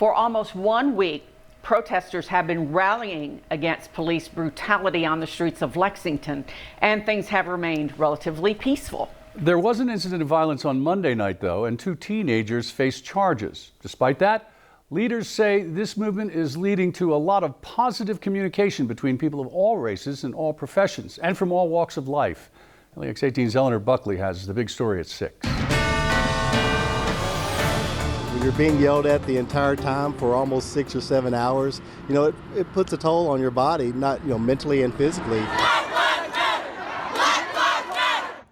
For almost 1 week, protesters have been rallying against police brutality on the streets of Lexington, and things have remained relatively peaceful. There was an incident of violence on Monday night, though, and 2 teenagers faced charges. Despite that, leaders say this movement is leading to a lot of positive communication between people of all races and all professions and from all walks of life. LEX 18's Eleanor Buckley has the big story at 6. When you're being yelled at the entire time for almost 6 or 7 hours, it puts a toll on your body, not mentally and physically.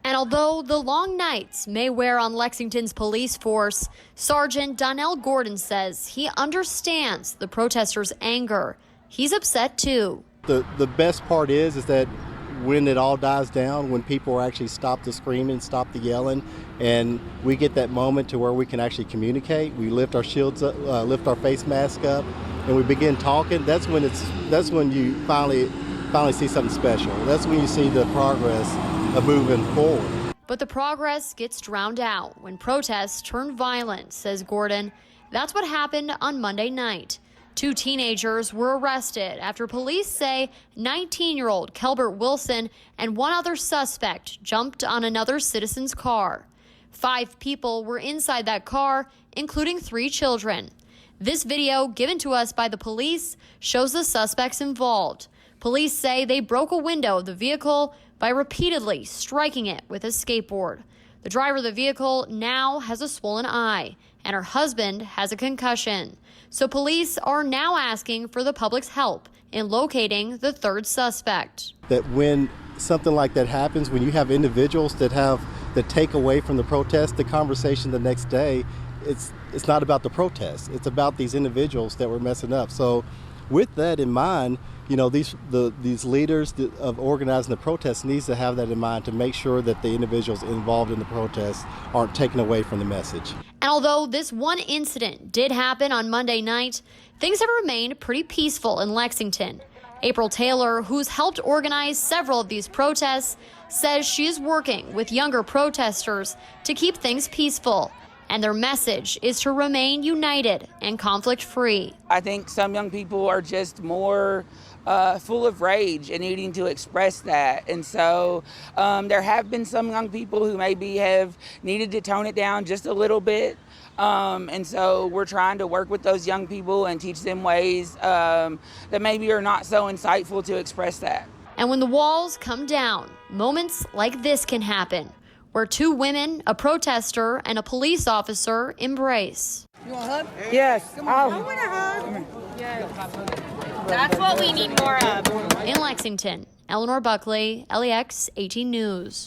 And although the long nights may wear on Lexington's police force, Sergeant Donnell Gordon says he understands the protesters' anger. He's upset too. The best part is that when it all dies down, when people actually stop the screaming, stop the yelling, and we get that moment to where we can actually communicate, we lift our shields up, lift our face mask up, and we begin talking. That's when you finally see something special. That's when you see the progress of moving forward. But the progress gets drowned out when protests turn violent, says Gordon. That's what happened on Monday night. 2 teenagers were arrested after police say 19-year-old Kelbert Wilson and 1 other suspect jumped on another citizen's car. 5 people were inside that car, including 3 children. This video given to us by the police shows the suspects involved. Police say they broke a window of the vehicle by repeatedly striking it with a skateboard. The driver of the vehicle now has a swollen eye, and her husband has a concussion. So police are now asking for the public's help in locating the 3rd suspect. That when something like that happens, when you have individuals that take away from the protest, the conversation the next day, it's not about the protest. It's about these individuals that were messing up. So with that in mind, these leaders of organizing the protest needs to have that in mind to make sure that the individuals involved in the protest aren't taken away from the message. And although this one incident did happen on Monday night, things have remained pretty peaceful in Lexington. April Taylor, who's helped organize several of these protests, says she is working with younger protesters to keep things peaceful. And their message is to remain united and conflict-free. I think some young people are just more full of rage and needing to express that. And so there have been some young people who maybe have needed to tone it down just a little bit. And so we're trying to work with those young people and teach them ways that maybe are not so insightful to express that. And when the walls come down, moments like this can happen, where 2 women, a protester, and a police officer embrace. You want a hug? Yes. I want a hug. Yes. That's what we need more of. In Lexington, Eleanor Buckley, LEX 18 News.